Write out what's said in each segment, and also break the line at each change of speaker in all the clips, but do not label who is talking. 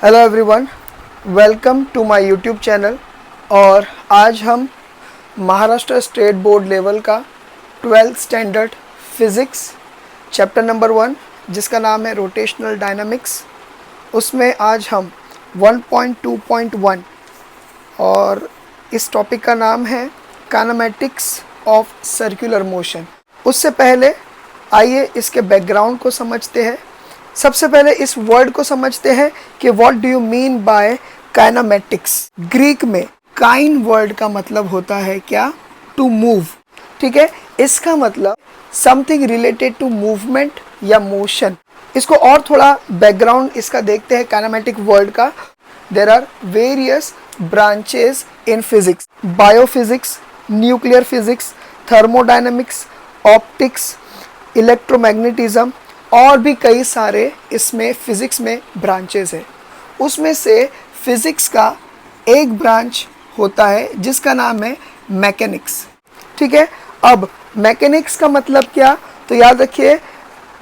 Hello everyone, welcome to my YouTube channel. और आज हम महाराष्ट्र स्टेट बोर्ड लेवल का 12th standard physics chapter number 1 जिसका नाम है रोटेशनल डायनामिक्स, उसमें आज हम 1.2.1 और इस टॉपिक का नाम है काइनेमैटिक्स ऑफ सर्कुलर मोशन। उससे पहले आइए इसके बैकग्राउंड को समझते हैं। सबसे पहले इस वर्ड को समझते हैं कि what do you mean by kinematics. Greek में काइन वर्ड का मतलब होता है क्या? To move. ठीक है, इसका मतलब समथिंग रिलेटेड टू मूवमेंट या मोशन। इसको और थोड़ा बैकग्राउंड इसका देखते हैं काइनेमैटिक वर्ड का। There are various branches in physics: biophysics, nuclear physics, thermodynamics, optics, electromagnetism और भी कई सारे इसमें फिज़िक्स में ब्रांचेस है। उसमें से फिज़िक्स का एक ब्रांच होता है जिसका नाम है मैकेनिक्स। ठीक है, अब मैकेनिक्स का मतलब क्या? तो याद रखिए,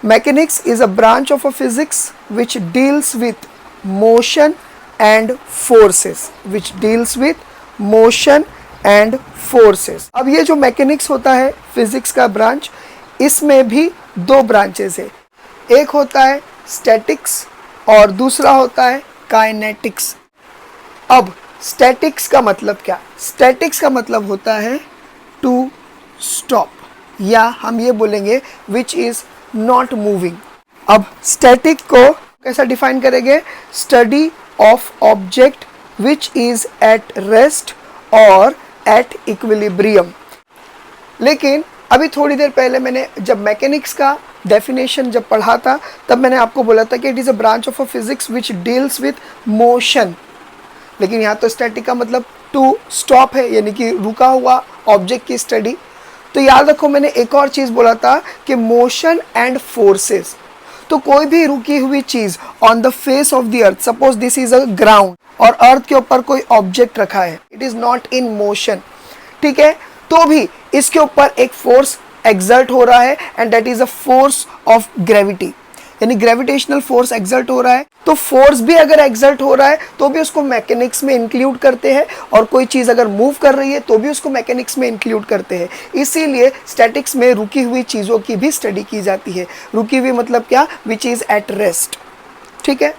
mechanics is a branch of a physics which deals with motion and forces, which deals with motion and forces. अब ये जो मैकेनिक्स होता है फिज़िक्स का ब्रांच, इसमें भी दो ब्रांचेस है। एक होता है स्टैटिक्स और दूसरा होता है काइनेटिक्स। अब स्टैटिक्स का मतलब क्या? स्टैटिक्स का मतलब होता है टू स्टॉप, या हम ये बोलेंगे विच इज़ नॉट मूविंग। अब स्टैटिक को कैसा डिफाइन करेंगे? Study of object which is at rest और एट इक्विलिब्रियम। लेकिन अभी थोड़ी देर पहले मैंने जब मैकेनिक्स का डेफिनेशन जब पढ़ा था तब मैंने आपको बोला था कि it is a branch of a physics which deals with motion. लेकिन यहाँ तो स्टैटिक का मतलब टू स्टॉप है, यानी कि रुका हुआ ऑब्जेक्ट की स्टडी। तो याद रखो, मैंने एक और चीज़ बोला था कि मोशन एंड फोर्सेस। तो कोई भी रुकी हुई चीज़ on the face of the earth, suppose this is a ground और अर्थ के ऊपर कोई ऑब्जेक्ट रखा है, it is not in motion. ठीक है, तो भी इसके ऊपर एक फोर्स एक्सर्ट हो रहा है and that is a force of gravity, यानी ग्रेविटेशनल फोर्स एक्सर्ट हो रहा है। तो फोर्स भी अगर एक्सर्ट हो रहा है तो भी उसको मैकेनिक्स में इंक्लूड करते हैं, और कोई चीज़ अगर मूव कर रही है तो भी उसको मैकेनिक्स में इंक्लूड करते हैं। इसीलिए स्टैटिक्स में रुकी हुई चीज़ों की भी स्टडी की जाती है। रुकी हुई मतलब क्या? Which is at rest. ठीक है,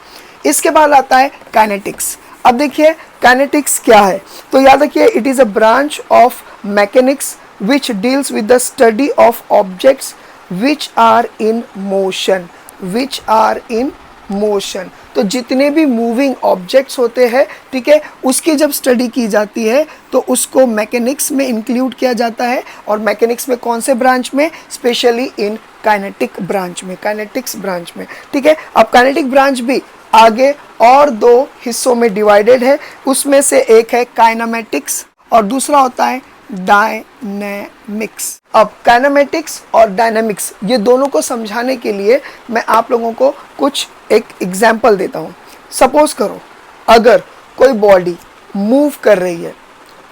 इसके बाद आता है काइनेटिक्स। अब देखिए काइनेटिक्स क्या है, तो याद रखिए, it is a branch of mechanics which deals with the study of objects which are in motion, which are in motion। तो जितने भी मूविंग ऑब्जेक्ट्स होते हैं, ठीक है, उसकी जब स्टडी की जाती है तो उसको मैकेनिक्स में इंक्लूड किया जाता है। और मैकेनिक्स में कौन से ब्रांच में? स्पेशली इन काइनेटिक ब्रांच में, काइनेटिक्स ब्रांच में। ठीक है, अब काइनेटिक ब्रांच भी आगे और दो हिस्सों में डिवाइडेड है। उसमें से एक है काइनेमैटिक्स और दूसरा होता है डायनेमिक्स। अब काइनेमैटिक्स और डायनेमिक्स ये दोनों को समझाने के लिए मैं आप लोगों को कुछ एक एग्जांपल देता हूँ। सपोज करो अगर कोई बॉडी मूव कर रही है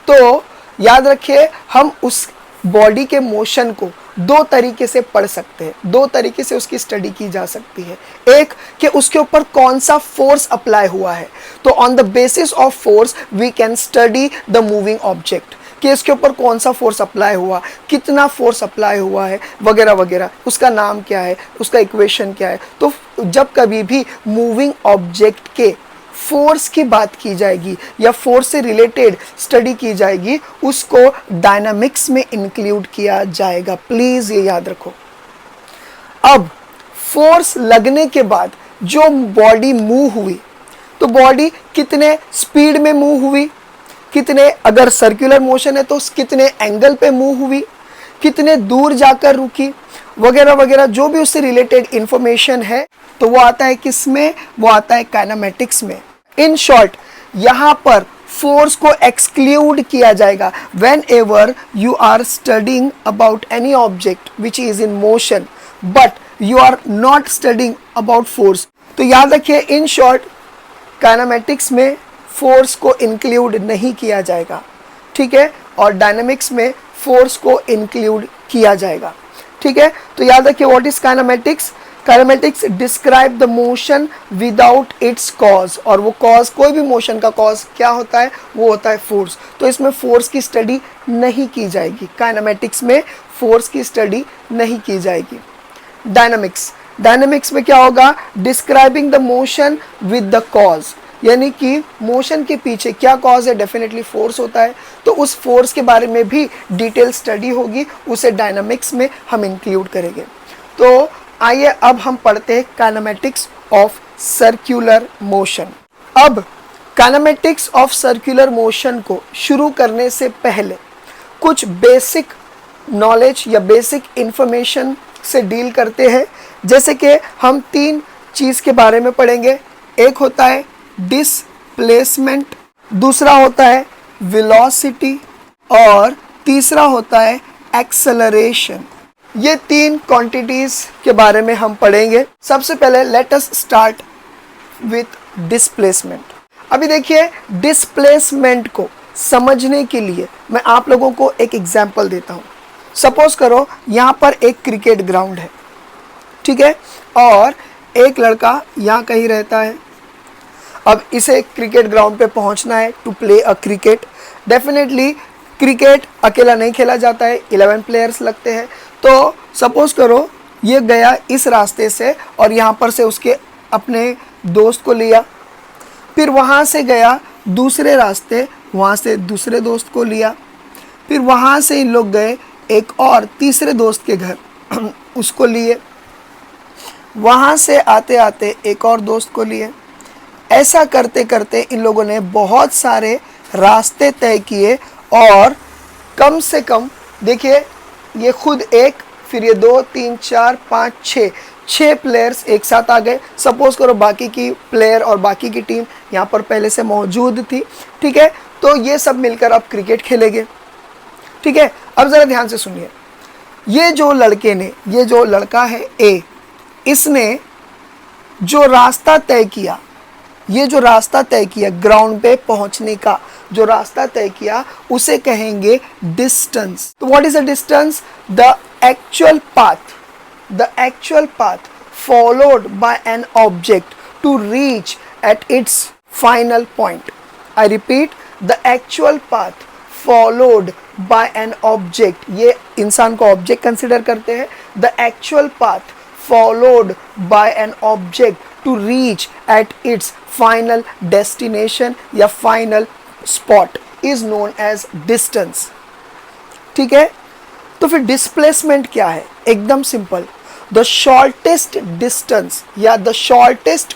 तो याद रखिए, हम उस बॉडी के मोशन को दो तरीके से पढ़ सकते हैं, दो तरीके से उसकी स्टडी की जा सकती है। एक कि उसके ऊपर कौन सा फोर्स अप्लाई हुआ है, तो on the basis of force we can study the moving object, कि इसके ऊपर कौन सा फोर्स अप्लाई हुआ, कितना फोर्स अप्लाई हुआ है, वगैरह वगैरह, उसका नाम क्या है, उसका इक्वेशन क्या है। तो जब कभी भी मूविंग ऑब्जेक्ट के फोर्स की बात की जाएगी या फोर्स से रिलेटेड स्टडी की जाएगी, उसको डायनामिक्स में इंक्लूड किया जाएगा। प्लीज ये याद रखो। अब फोर्स लगने के बाद जो बॉडी मूव हुई, तो बॉडी कितने स्पीड में मूव हुई, कितने, अगर सर्कुलर मोशन है तो कितने एंगल पे मूव हुई, कितने दूर जाकर रुकी, वगैरह वगैरह, जो भी उससे रिलेटेड इंफॉर्मेशन है, तो वो आता है किस में? वो आता है काइनेमैटिक्स में। इन शॉर्ट, यहाँ पर फोर्स को एक्सक्लूड किया जाएगा whenever you are studying about any object which is in motion but you are not studying about force. तो याद रखिए, इन शॉर्ट काइनेमैटिक्स में फोर्स को इंक्लूड नहीं किया जाएगा। ठीक है, और डायनेमिक्स में फोर्स को इंक्लूड किया जाएगा। ठीक है, तो याद रखिए, what is kinematics? Kinematics describe the motion without its cause, और वो कॉज, कोई भी मोशन का कॉज क्या होता है, वो होता है फोर्स। तो इसमें फोर्स की स्टडी नहीं की जाएगी, काइनेमेटिक्स में फोर्स की स्टडी नहीं की जाएगी। डायनामिक्स, डायनामिक्स में क्या होगा, describing the motion with the cause, यानी कि मोशन के पीछे क्या कॉज है, डेफिनेटली फोर्स होता है, तो उस फोर्स के बारे में भी डिटेल स्टडी होगी, उसे डायनामिक्स में हम इंक्लूड करेंगे। तो आइए अब हम पढ़ते हैं काइनेमेटिक्स ऑफ सर्कुलर मोशन। अब काइनेमेटिक्स ऑफ सर्कुलर मोशन को शुरू करने से पहले कुछ बेसिक नॉलेज या बेसिक इंफॉर्मेशन से डील करते हैं। जैसे कि हम 3 चीज़ के बारे में पढ़ेंगे। एक होता है डिस्प्लेसमेंट, दूसरा होता है वेलोसिटी, और तीसरा होता है एक्सेलरेशन। ये 3 क्वांटिटीज के बारे में हम पढ़ेंगे। सबसे पहले late us start with displacement. अभी देखिए, डिस्प्लेसमेंट को समझने के लिए मैं आप लोगों को एक एग्जांपल देता हूँ। सपोज करो यहाँ पर एक क्रिकेट ग्राउंड है, ठीक है, और एक लड़का यहाँ कहीं रहता है। अब इसे क्रिकेट ग्राउंड पे पहुँचना है to play a cricket. Definitely cricket अकेला नहीं खेला जाता है, 11 प्लेयर्स लगते हैं। तो सपोज करो ये गया इस रास्ते से और यहाँ पर से उसके अपने दोस्त को लिया, फिर वहाँ से गया दूसरे रास्ते, वहाँ से दूसरे दोस्त को लिया, फिर वहाँ से इन लोग गए एक और तीसरे दोस्त के घर उसको लिए, वहाँ से आते आते एक और दोस्त को लिए। ऐसा करते करते इन लोगों ने बहुत सारे रास्ते तय किए, और कम से कम देखिए, ये खुद एक, फिर ये 2 3 4 5 6 प्लेयर्स एक साथ आ गए। सपोज करो बाकी की प्लेयर और बाकी की टीम यहाँ पर पहले से मौजूद थी, ठीक है। तो ये सब मिलकर अब क्रिकेट खेलेंगे, ठीक है। अब ज़रा ध्यान से सुनिए, ये जो लड़का है ए, इसने जो रास्ता तय किया, ये जो रास्ता तय किया ग्राउंड पे पहुंचने का, जो रास्ता तय किया उसे कहेंगे डिस्टेंस। तो what is a distance? The actual path followed by an object to reach at its final point. I repeat, the actual path followed by an object, ये इंसान को ऑब्जेक्ट कंसिडर करते हैं। The actual path followed by an object to reach at its final destination या final spot is known as distance, ठीक है। तो फिर डिस्प्लेसमेंट क्या है? एकदम सिंपल, द शॉर्टेस्ट डिस्टेंस या the shortest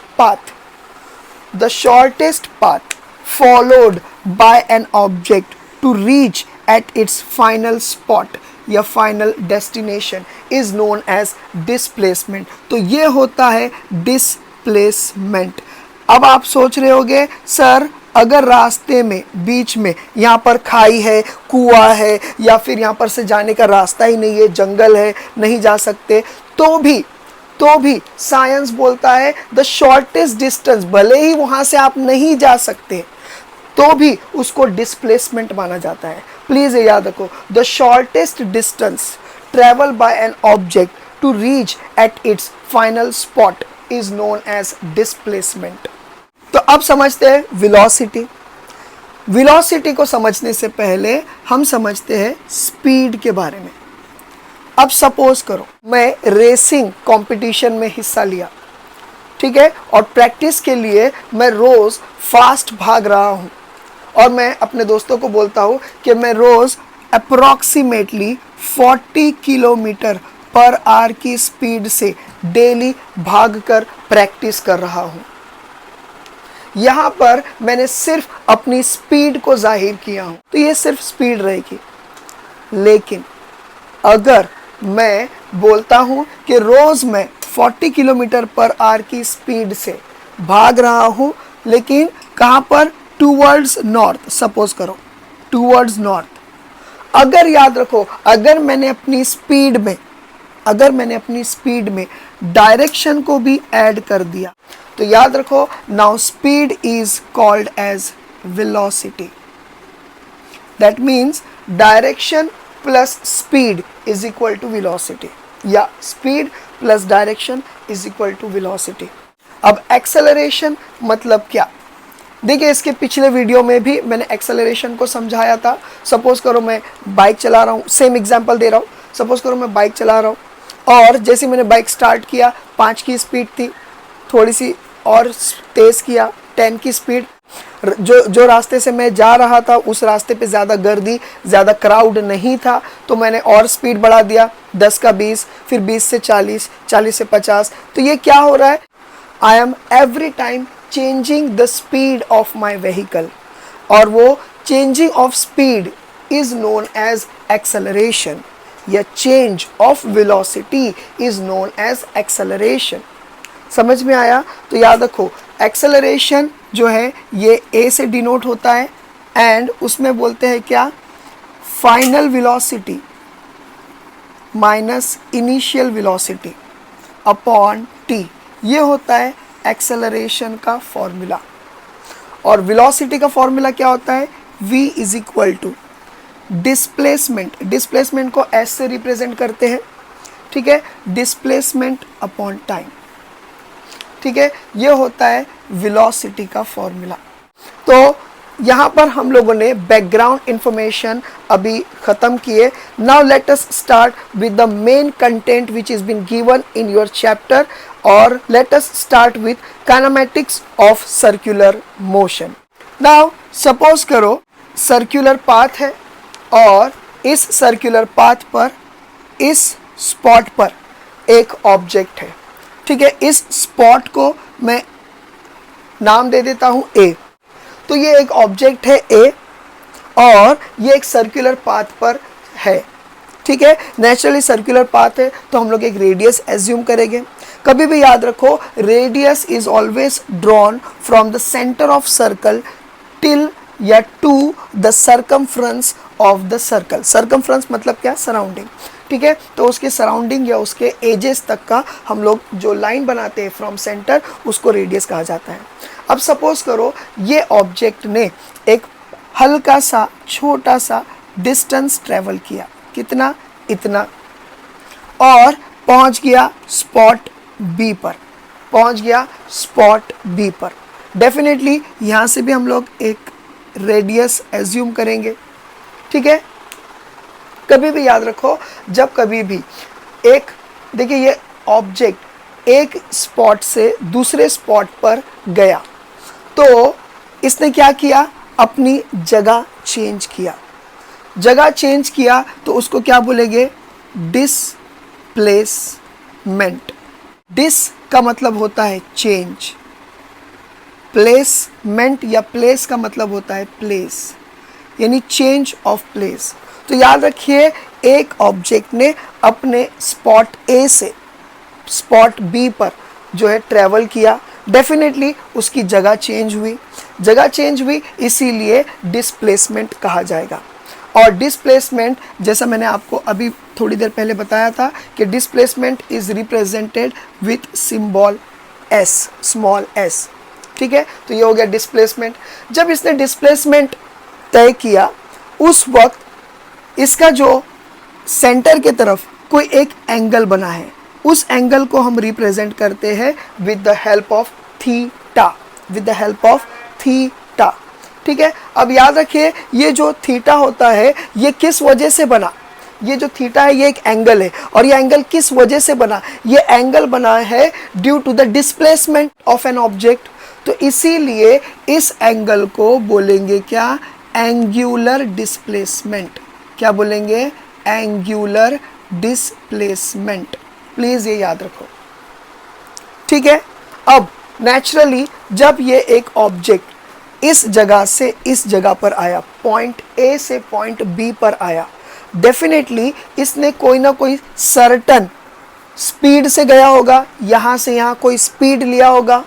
path followed by an object to reach at its final spot या final destination is known as displacement. तो ये होता है डिस्प्लेसमेंट। अब आप सोच रहे होंगे, सर अगर रास्ते में बीच में यहाँ पर खाई है, कुआं है, या फिर यहाँ पर से जाने का रास्ता ही नहीं है, जंगल है, नहीं जा सकते, तो भी साइंस बोलता है द शॉर्टेस्ट डिस्टेंस, भले ही वहाँ से आप नहीं जा सकते तो भी उसको डिस्प्लेसमेंट माना जाता है। प्लीज़ ये याद रखो, the shortest distance travel by an object to reach at its final spot is known as displacement. तो अब समझते हैं वेलोसिटी। वेलोसिटी को समझने से पहले हम समझते हैं स्पीड के बारे में। अब सपोज करो मैं रेसिंग कंपटीशन में हिस्सा लिया, ठीक है, और प्रैक्टिस के लिए मैं रोज़ फास्ट भाग रहा हूँ, और मैं अपने दोस्तों को बोलता हूँ कि मैं रोज़ अप्रॉक्सीमेटली 40 किलोमीटर पर आवर की स्पीड से डेली भागकर प्रैक्टिस कर रहा हूँ। यहाँ पर मैंने सिर्फ अपनी स्पीड को जाहिर किया हूँ, तो ये सिर्फ स्पीड रहेगी। लेकिन अगर मैं बोलता हूँ कि रोज़ मैं 40 किलोमीटर पर आवर की स्पीड से भाग रहा हूँ, लेकिन कहाँ पर? टूवर्ड्स नॉर्थ, सपोज करो टूवर्ड्स नॉर्थ। अगर याद रखो, अगर मैंने अपनी स्पीड में डायरेक्शन को भी ऐड कर दिया, तो याद रखो, now speed is called as velocity. That means direction plus speed is equal to velocity, या speed plus direction is equal to velocity. अब एक्सेलरेशन मतलब क्या? देखिए इसके पिछले वीडियो में भी मैंने एक्सेलरेशन को समझाया था। सपोज करो मैं बाइक चला रहा हूँ, सेम एग्जांपल दे रहा हूँ। सपोज करो मैं बाइक चला रहा हूँ और जैसे मैंने बाइक स्टार्ट किया 5 की स्पीड थी, थोड़ी सी और तेज़ किया 10 की स्पीड। जो रास्ते से मैं जा रहा था उस रास्ते पे ज़्यादा गर्दी, ज़्यादा क्राउड नहीं था, तो मैंने और स्पीड बढ़ा दिया 10 का 20, फिर 20 से 40, 40 से 50। तो ये क्या हो रहा है? I am every time changing the speed of my vehicle, और वो changing of speed is known as acceleration, या change of velocity is known as acceleration. समझ में आया? तो याद रखो एक्सेलरेशन जो है ये ए से डिनोट होता है, एंड उसमें बोलते हैं क्या? Final velocity minus initial velocity upon T, ये होता है एक्सेलरेशन का फॉर्मूला। और वेलोसिटी का फॉर्मूला क्या होता है? v is equal to displacement, displacement को s से रिप्रेजेंट करते हैं, ठीक है, डिस्प्लेसमेंट अपॉन टाइम, ठीक है, ये होता है वेलोसिटी का फॉर्मूला। तो यहाँ पर हम लोगों ने बैकग्राउंड इंफॉर्मेशन अभी ख़त्म किए। Now let us start with the main content which is been given in your chapter, और let us start with kinematics of circular motion. Now suppose करो सर्कुलर पाथ है, और इस सर्कुलर पाथ पर इस स्पॉट पर एक ऑब्जेक्ट है, ठीक है। इस स्पॉट को मैं नाम दे देता हूँ ए। तो ये एक ऑब्जेक्ट है ए, और ये एक सर्कुलर पाथ पर है, ठीक है। नेचुरली सर्कुलर पाथ है तो हम लोग एक रेडियस एज्यूम करेंगे। कभी भी याद रखो radius is always drawn from the centre of circle till या to the circumference of the circle. Circumference मतलब क्या? सराउंडिंग, ठीक है। तो उसके सराउंडिंग या उसके एजेस तक का हम लोग जो लाइन बनाते हैं फ्रॉम सेंटर, उसको रेडियस कहा जाता है। अब सपोज करो ये ऑब्जेक्ट ने एक हल्का सा छोटा सा डिस्टेंस ट्रेवल किया, कितना? इतना, और पहुंच गया स्पॉट बी पर, पहुंच गया स्पॉट बी पर। डेफिनेटली यहाँ से भी हम लोग एक रेडियस एज्यूम करेंगे, ठीक है। कभी भी याद रखो जब कभी भी एक, देखिए ये ऑब्जेक्ट एक स्पॉट से दूसरे स्पॉट पर गया तो इसने क्या किया? अपनी जगह चेंज किया। जगह चेंज किया तो उसको क्या बोलेंगे? डिसप्लेसमेंट। डिस का मतलब होता है चेंज, प्लेसमेंट या प्लेस का मतलब होता है प्लेस, यानी चेंज ऑफ प्लेस। तो याद रखिए एक ऑब्जेक्ट ने अपने स्पॉट ए से स्पॉट बी पर जो है ट्रैवल किया, डेफिनेटली उसकी जगह चेंज हुई। जगह चेंज हुई इसीलिए डिस्प्लेसमेंट कहा जाएगा। और डिस्प्लेसमेंट जैसा मैंने आपको अभी थोड़ी देर पहले बताया था कि displacement is represented with symbol S, small S, ठीक है। तो ये हो गया डिस्प्लेसमेंट। जब इसने डिस्प्लेसमेंट तय किया उस वक्त इसका जो सेंटर के तरफ कोई एक एंगल बना है, उस एंगल को हम रिप्रेजेंट करते हैं with the help of theta, with the help of theta, ठीक है। अब याद रखिए ये जो थीटा होता है ये किस वजह से बना? ये जो थीटा है ये एक एंगल है, और ये एंगल किस वजह से बना? ये एंगल बना है due to the displacement of an object. तो इसीलिए इस एंगल को बोलेंगे क्या? Angular displacement. क्या बोलेंगे? Angular displacement. प्लीज ये याद रखो, ठीक है। अब नेचुरली जब ये एक ऑब्जेक्ट इस जगह से इस जगह पर आया, पॉइंट ए से पॉइंट बी पर आया, डेफिनेटली इसने कोई ना कोई सर्टन स्पीड से गया होगा, यहाँ से यहाँ कोई स्पीड लिया होगा,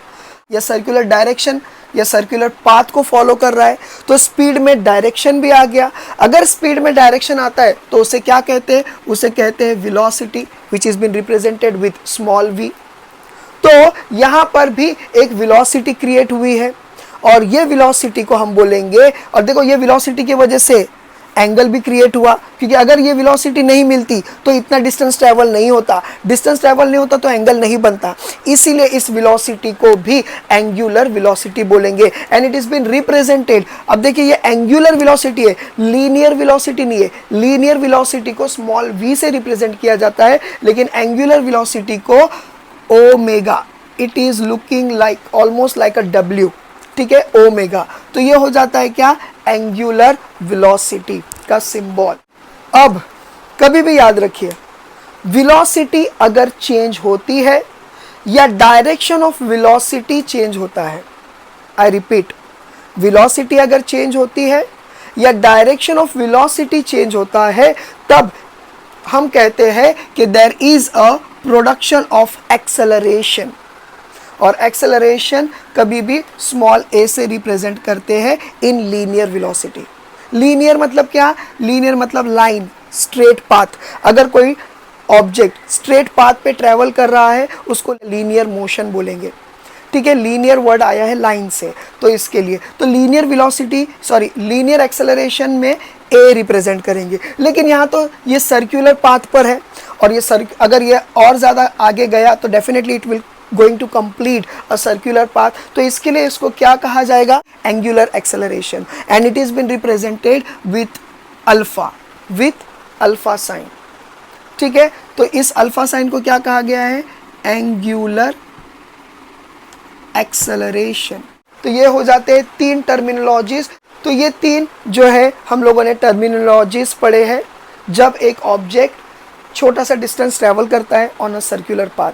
या सर्कुलर डायरेक्शन या सर्कुलर पाथ को फॉलो कर रहा है, तो स्पीड में डायरेक्शन भी आ गया। अगर स्पीड में डायरेक्शन आता है तो उसे क्या कहते हैं? उसे कहते हैं velocity, which is been represented with small v। तो यहाँ पर भी एक वेलोसिटी क्रिएट हुई है, और ये वेलोसिटी को हम बोलेंगे, और देखो ये वेलोसिटी की वजह से एंगल भी क्रिएट हुआ, क्योंकि अगर ये वेलोसिटी नहीं मिलती तो इतना डिस्टेंस ट्रैवल नहीं होता, डिस्टेंस ट्रैवल नहीं होता तो एंगल नहीं बनता, इसीलिए इस वेलोसिटी को भी एंगुलर वेलोसिटी बोलेंगे and it is been represented. अब देखिए ये एंगुलर वेलोसिटी है, लीनियर वेलोसिटी नहीं है। लीनियर वेलोसिटी को स्मॉल v से रिप्रेजेंट किया जाता है, लेकिन एंगुलर वेलोसिटी को omega, it is looking like almost like a w, ठीक है, ओमेगा। तो ये हो जाता है क्या, एंगुलर वेलोसिटी का सिंबल। अब कभी भी याद रखिए, वेलोसिटी अगर चेंज होती है या डायरेक्शन ऑफ वेलोसिटी चेंज होता है, आई रिपीट, वेलोसिटी अगर चेंज होती है या डायरेक्शन ऑफ वेलोसिटी चेंज होता है, तब हम कहते हैं कि there is a production of acceleration. और एक्सेलरेशन कभी भी स्मॉल a से रिप्रेजेंट करते हैं इन लीनियर वेलोसिटी। लीनियर मतलब क्या, लीनियर मतलब लाइन, स्ट्रेट पाथ। अगर कोई ऑब्जेक्ट स्ट्रेट पाथ पे ट्रेवल कर रहा है उसको लीनियर मोशन बोलेंगे, ठीक है। लीनियर वर्ड आया है लाइन से, तो इसके लिए तो लीनियर वेलोसिटी लीनियर एक्सेलरेशन में a रिप्रेजेंट करेंगे। लेकिन यहाँ तो ये सर्कुलर पाथ पर है और ये अगर ये और ज़्यादा आगे गया तो definitely it will going to complete a circular path, तो इसके लिए इसको क्या कहा जाएगा, angular acceleration, and it is been represented with alpha sign, ठीक है। तो इस अल्फा साइन को क्या कहा गया है, एंगुलर एक्सेलरेशन। तो ये हो जाते हैं तीन टर्मिनोलॉजीज। तो ये तीन जो है हम लोगों ने टर्मिनोलॉजीज पढ़े हैं जब एक ऑब्जेक्ट छोटा सा डिस्टेंस ट्रेवल करता है ऑन अ सर्कुलर पाथ,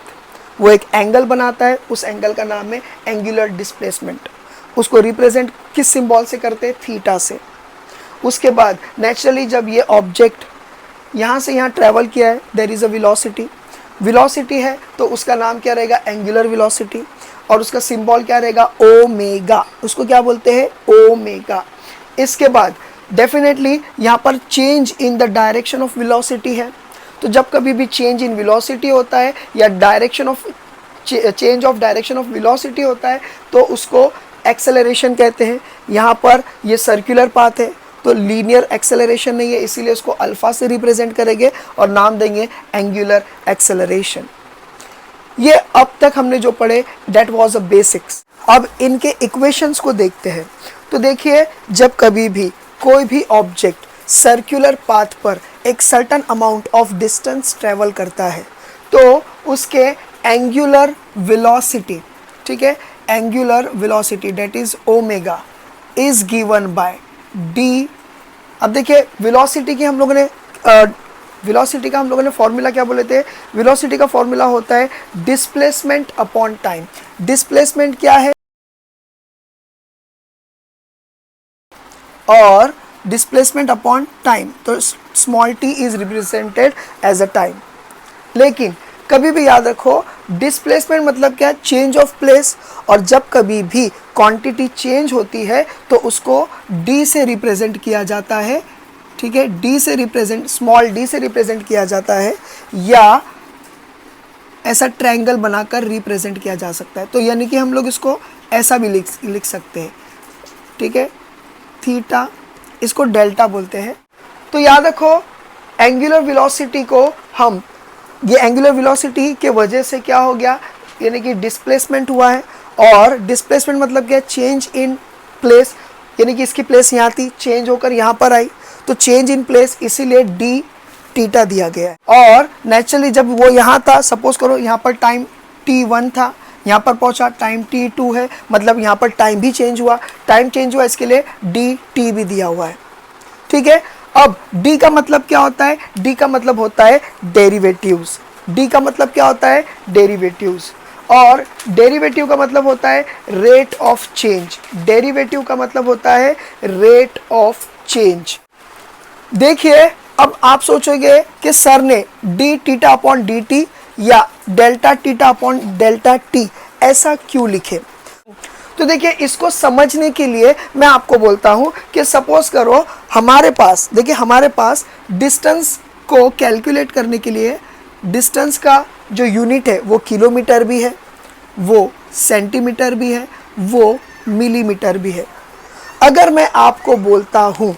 वो एक एंगल बनाता है, उस एंगल का नाम है एंगुलर डिस्प्लेसमेंट। उसको रिप्रेजेंट किस सिंबल से करते हैं, थीटा से। उसके बाद नेचुरली जब ये ऑब्जेक्ट यहाँ से यहाँ ट्रैवल किया है, देयर इज़ अ वेलोसिटी है, तो उसका नाम क्या रहेगा, एंगुलर वेलोसिटी, और उसका सिंबल क्या रहेगा, ओमेगा। उसको क्या बोलते हैं, ओमेगा। इसके बाद डेफिनेटली यहाँ पर change in the direction of velocity है। तो जब कभी भी चेंज इन वेलोसिटी होता है या change of direction of velocity होता है तो उसको एक्सेलरेशन कहते हैं। यहाँ पर ये सर्कुलर पाथ है तो लीनियर एक्सेलरेशन नहीं है, इसीलिए उसको अल्फा से रिप्रेजेंट करेंगे और नाम देंगे एंगुलर एक्सेलरेशन। ये अब तक हमने जो पढ़े दैट वाज अ बेसिक्स। अब इनके इक्वेशंस को देखते हैं। तो देखिए, जब कभी भी कोई भी ऑब्जेक्ट सर्कुलर पाथ पर एक certain amount of distance travel करता है तो उसके एंगुलर वेलोसिटी, ठीक है, angular velocity that is omega is given by D. अब देखिए वेलोसिटी का हम लोगों ने फॉर्मूला क्या बोले थे, वेलोसिटी का फॉर्मूला होता है डिस्प्लेसमेंट अपॉन टाइम। डिस्प्लेसमेंट क्या है, और डिस्प्लेसमेंट अपॉन टाइम, तो small t is represented as a time. लेकिन कभी भी याद रखो डिस्प्लेसमेंट मतलब क्या, चेंज ऑफ प्लेस, और जब कभी भी क्वांटिटी चेंज होती है तो उसको डी से रिप्रेजेंट किया जाता है, ठीक है, स्मॉल डी से रिप्रेजेंट किया जाता है, या ऐसा ट्रायंगल बनाकर रिप्रेजेंट किया जा सकता है। तो यानी कि हम लोग इसको ऐसा भी लिख सकते हैं, ठीक है, थीटा, इसको डेल्टा बोलते हैं। तो याद रखो एंगुलर वेलोसिटी को हम, ये एंगुलर वेलोसिटी के वजह से क्या हो गया, यानी कि डिस्प्लेसमेंट हुआ है, और डिस्प्लेसमेंट मतलब क्या, चेंज इन प्लेस, यानी कि इसकी प्लेस यहाँ थी, चेंज होकर यहाँ पर आई, तो चेंज इन प्लेस, इसीलिए डी थीटा दिया गया है। और नेचुरली जब वो यहाँ था, सपोज करो यहाँ पर टाइम t1 था, यहाँ पर पहुँचा टाइम t2 है, मतलब यहाँ पर टाइम भी चेंज हुआ, इसके लिए dt भी दिया हुआ है, ठीक है। अब d का मतलब क्या होता है, d का मतलब होता है डेरिवेटिव्स। d का मतलब क्या होता है, डेरिवेटिव्स, और डेरिवेटिव का मतलब होता है रेट ऑफ चेंज। डेरिवेटिव का मतलब होता है रेट ऑफ चेंज। देखिए अब आप सोचोगे कि सर ने D theta upon D T या delta theta upon delta T ऐसा क्यों लिखे। तो देखिए इसको समझने के लिए मैं आपको बोलता हूं कि सपोज करो हमारे पास, देखिए हमारे पास डिस्टेंस को कैलकुलेट करने के लिए डिस्टेंस का जो यूनिट है वो किलोमीटर भी है, वो सेंटीमीटर भी है, वो मिलीमीटर भी है। अगर मैं आपको बोलता हूं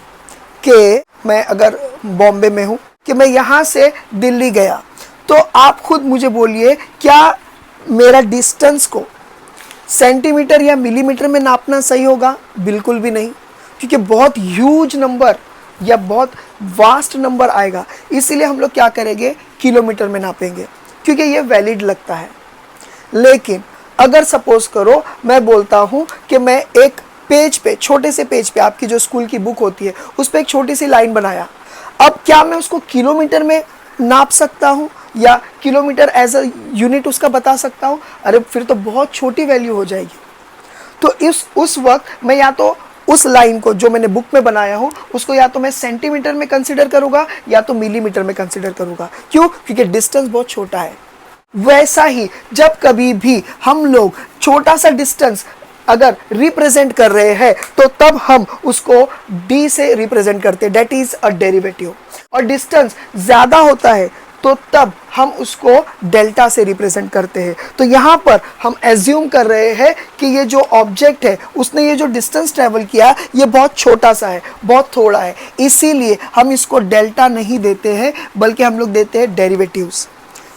कि मैं अगर बॉम्बे में हूँ कि मैं यहाँ से दिल्ली गया, तो आप खुद मुझे बोलिए क्या मेरा डिस्टेंस को सेंटीमीटर या मिलीमीटर में नापना सही होगा? बिल्कुल भी नहीं, क्योंकि बहुत ह्यूज नंबर या बहुत वास्ट नंबर आएगा। इसीलिए हम लोग क्या करेंगे, किलोमीटर में नापेंगे, क्योंकि ये वैलिड लगता है। लेकिन अगर सपोज करो मैं बोलता हूँ कि मैं एक पेज पे, छोटे से पेज पे, आपकी जो स्कूल की बुक होती है उस पर एक छोटी सी लाइन बनाया, अब क्या मैं उसको किलोमीटर में नाप सकता हूँ या किलोमीटर एज अ यूनिट उसका बता सकता हूँ? अरे फिर तो बहुत छोटी वैल्यू हो जाएगी। तो उस वक्त मैं या तो उस लाइन को जो मैंने बुक में बनाया हूँ उसको या तो मैं सेंटीमीटर में कंसीडर करूँगा या तो मिलीमीटर में कंसीडर करूँगा। क्यों? क्योंकि डिस्टेंस बहुत छोटा है। वैसा ही जब कभी भी हम लोग छोटा सा डिस्टेंस अगर रिप्रेजेंट कर रहे हैं तो तब हम उसको d से रिप्रेजेंट करते हैं, डेट इज अ डेरिवेटिव। और डिस्टेंस ज़्यादा होता है तो तब हम उसको डेल्टा से रिप्रेजेंट करते हैं। तो यहाँ पर हम एज्यूम कर रहे हैं कि ये जो ऑब्जेक्ट है उसने ये जो डिस्टेंस ट्रेवल किया ये बहुत छोटा सा है, बहुत थोड़ा है, इसीलिए हम इसको डेल्टा नहीं देते हैं बल्कि हम लोग देते हैं डेरिवेटिव्स।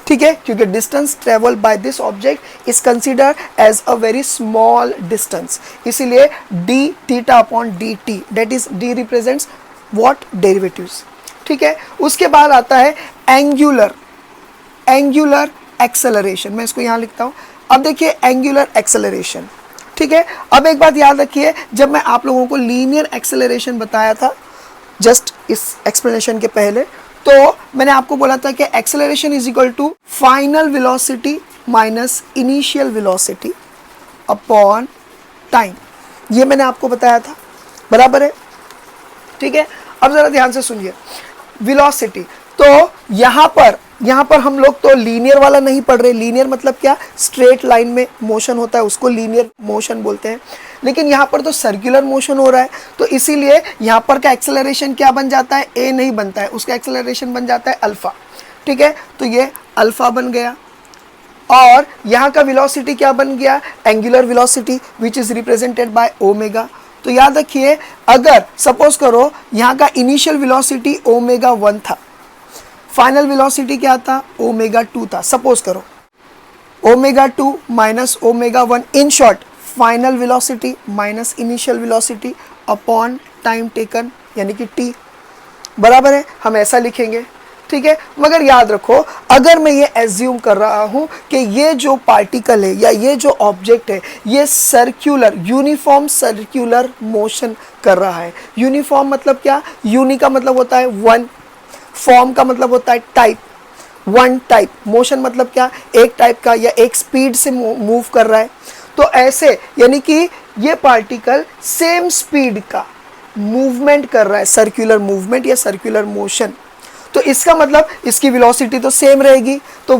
ठीक है, क्योंकि distance travel by this object is considered as a very small distance, इसीलिए D theta upon D T, that is D represents what, derivatives. ठीक है, उसके बाद आता है एंगुलर एक्सेलरेशन। मैं इसको यहाँ लिखता हूँ। अब देखिए एंगुलर एक्सेलरेशन, ठीक है। अब एक बात याद रखिए, जब मैं आप लोगों को लीनियर एक्सेलरेशन बताया था जस्ट इस एक्सप्लेनेशन के पहले, तो मैंने आपको बोला था कि acceleration is equal to final velocity minus initial velocity upon time. ये मैंने आपको बताया था, बराबर है? ठीक है, अब जरा ध्यान से सुनिए। वेलोसिटी, तो यहाँ पर हम लोग तो लीनियर वाला नहीं पढ़ रहे। लीनियर मतलब क्या? स्ट्रेट लाइन में मोशन होता है, उसको लीनियर मोशन बोलते हैं। लेकिन यहाँ पर तो सर्कुलर मोशन हो रहा है, तो इसीलिए यहाँ पर का एक्सेलरेशन क्या बन जाता है? ए नहीं बनता है, उसका एक्सेलरेशन बन जाता है अल्फा। ठीक है, तो ये अल्फा बन गया। और यहाँ का वेलोसिटी क्या बन गया? Angular velocity which is represented by omega. तो याद रखिए, अगर सपोज करो यहाँ का इनिशियल वेलोसिटी ओमेगा 1 था, फाइनल वेलोसिटी क्या था? ओमेगा 2 था। सपोज करो omega 2 minus omega 1, in short final velocity minus initial velocity upon time taken, यानी कि टी, बराबर है? हम ऐसा लिखेंगे, ठीक है। मगर याद रखो, अगर मैं ये एज्यूम कर रहा हूँ कि ये जो पार्टिकल है या ये जो ऑब्जेक्ट है ये सर्क्यूलर, यूनिफॉर्म सर्क्यूलर मोशन कर रहा है। यूनिफॉर्म मतलब क्या? यूनि का मतलब होता है वन, फॉर्म का मतलब होता है टाइप, वन टाइप। मोशन मतलब क्या? एक टाइप का या एक स्पीड से मूव कर रहा है। तो ऐसे यानी कि ये पार्टिकल सेम स्पीड का मूवमेंट कर रहा है, सर्कुलर मूवमेंट या सर्कुलर मोशन। तो इसका मतलब इसकी वेलोसिटी तो सेम रहेगी। तो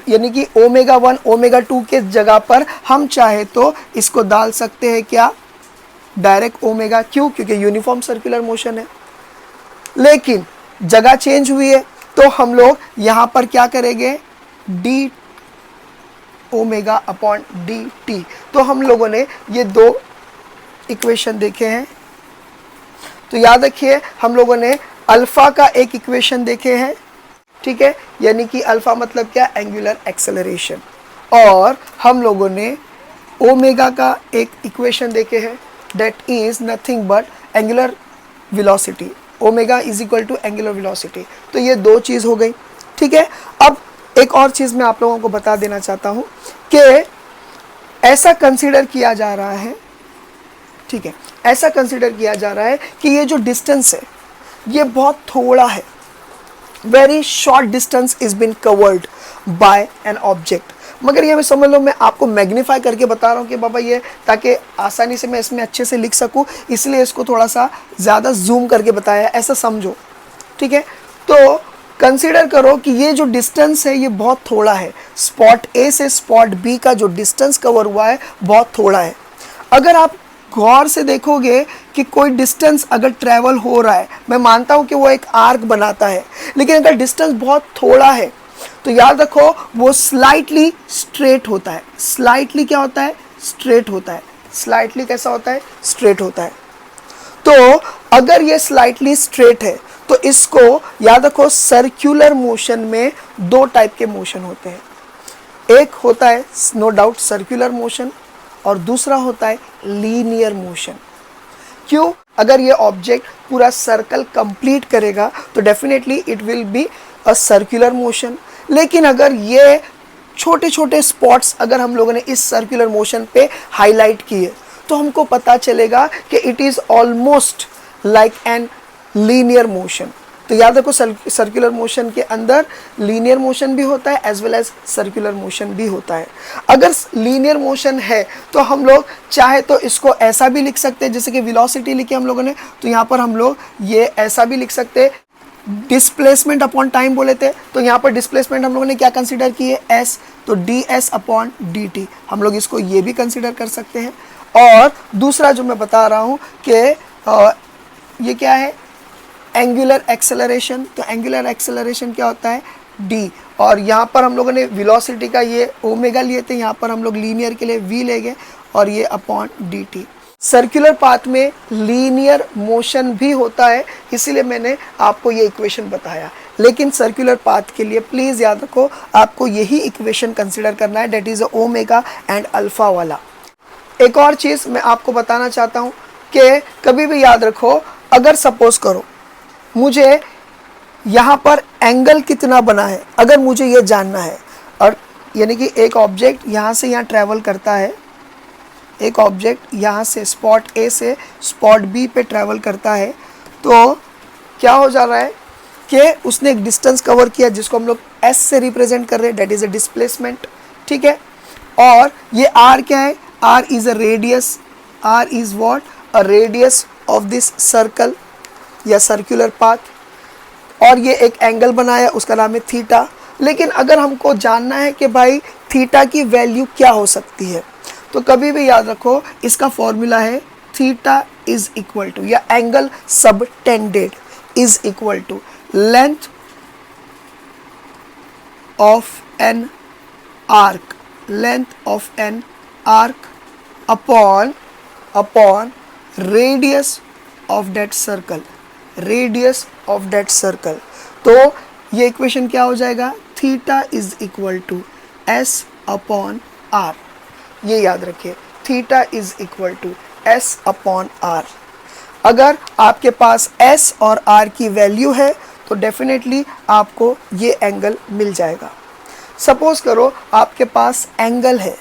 यानी कि ओमेगा 1 ओमेगा 2 के जगह पर हम चाहे तो इसको डाल सकते हैं क्या? Direct omega. क्यों? क्योंकि यूनिफॉर्म सर्कुलर मोशन है। लेकिन जगह चेंज हुई है, तो हम लोग यहाँ पर क्या करेंगे? D omega upon D T. तो हम लोगों ने ये दो इक्वेशन देखे हैं। तो याद रखिए, हम लोगों ने अल्फा का एक इक्वेशन देखे हैं, ठीक है, यानी कि अल्फा मतलब क्या? Angular acceleration. और हम लोगों ने ओमेगा का एक इक्वेशन देखे हैं, that is nothing but angular velocity. Omega is equal to angular velocity. तो ये दो चीज़ हो गई, ठीक है। अब एक और चीज़ मैं आप लोगों को बता देना चाहता हूँ कि ऐसा कंसीडर किया जा रहा है, ठीक है, ऐसा कंसीडर किया जा रहा है कि ये जो डिस्टेंस है ये बहुत थोड़ा है। Very short distance is been covered by an object. मगर ये मैं समझ लो, मैं आपको मैग्नीफाई करके बता रहा हूँ कि बाबा ये, ताकि आसानी से मैं इसमें अच्छे से लिख सकूँ, इसलिए इसको थोड़ा सा ज़्यादा जूम करके बताया, ऐसा समझो, ठीक है। तो कंसीडर करो कि ये जो डिस्टेंस है ये बहुत थोड़ा है। स्पॉट ए से स्पॉट बी का जो डिस्टेंस कवर हुआ है बहुत थोड़ा है। अगर आप गौर से देखोगे कि कोई डिस्टेंस अगर ट्रैवल हो रहा है, मैं मानता हूँ कि वो एक आर्क बनाता है, लेकिन अगर डिस्टेंस बहुत थोड़ा है तो याद रखो वो स्लाइटली स्ट्रेट होता है। स्लाइटली क्या होता है? स्ट्रेट होता है। स्लाइटली कैसा होता है? स्ट्रेट होता है। तो अगर ये स्लाइटली स्ट्रेट है तो इसको याद रखो, सर्कुलर मोशन में दो टाइप के मोशन होते हैं। एक होता है नो डाउट सर्कुलर मोशन और दूसरा होता है लीनियर मोशन। क्यों? अगर ये ऑब्जेक्ट पूरा सर्कल कंप्लीट करेगा तो definitely it will be a circular motion. लेकिन अगर ये छोटे छोटे स्पॉट्स अगर हम लोगों ने इस सर्कुलर मोशन पे हाईलाइट किए तो हमको पता चलेगा कि it is almost like an linear motion. तो याद रखो, सर्कुलर मोशन के अंदर लीनियर मोशन भी होता है as well as circular motion भी होता है। अगर लीनियर मोशन है तो हम लोग चाहे तो इसको ऐसा भी लिख सकते हैं, जैसे कि वेलोसिटी लिखी हम लोगों ने, तो यहाँ पर हम लोग ये ऐसा भी लिख सकते हैं, डिस्प्लेसमेंट अपॉन टाइम बोले थे, तो यहाँ पर डिस्प्लेसमेंट हम लोगों ने क्या कंसिडर की है, एस, तो D S upon D T, हम लोग इसको ये भी कंसिडर कर सकते हैं। और दूसरा जो मैं बता रहा हूँ कि ये क्या है, एंगुलर एक्सेलरेशन। तो एंगुलर एक्सेलरेशन क्या होता है, डी, और यहाँ पर हम लोगों ने वेलोसिटी का ये ओमेगा लिए थे, यहाँ पर हम लोग लीनियर के लिए वी ले गए और ये upon D T. Circular path में लीनियर मोशन भी होता है, इसीलिए मैंने आपको ये इक्वेशन बताया। लेकिन सर्कुलर पाथ के लिए प्लीज़ याद रखो, आपको यही इक्वेशन कंसिडर करना है, that is omega and alpha वाला। एक और चीज़ मैं आपको बताना चाहता हूँ कि कभी भी याद रखो, अगर सपोज करो मुझे यहाँ पर एंगल कितना बना है, अगर मुझे ये जानना है, और यानी कि एक ऑब्जेक्ट यहाँ से यहाँ ट्रैवल करता है, एक ऑब्जेक्ट यहाँ से स्पॉट ए से स्पॉट बी पे ट्रैवल करता है, तो क्या हो जा रहा है कि उसने एक डिस्टेंस कवर किया जिसको हम लोग एस से रिप्रेजेंट कर रहे हैं, डेट इज़ अ डिस्प्लेसमेंट, ठीक है। और ये आर क्या है, r is a radius, r is what, a radius of this circle या सर्कुलर पाथ, और ये एक एंगल बनाया उसका नाम है थीटा। लेकिन अगर हमको जानना है कि भाई थीटा की वैल्यू क्या हो सकती है, तो कभी भी याद रखो इसका फॉर्मूला है थीटा इज इक्वल टू, या angle subtended is equal to length of an arc, length of an arc upon radius of that circle, radius of that circle. तो ये इक्वेशन क्या हो जाएगा, theta is equal to s upon r. ये याद रखिए, theta is equal to s upon r. अगर आपके पास एस और आर की वैल्यू है तो डेफिनेटली आपको ये एंगल मिल जाएगा। सपोज करो आपके पास एंगल है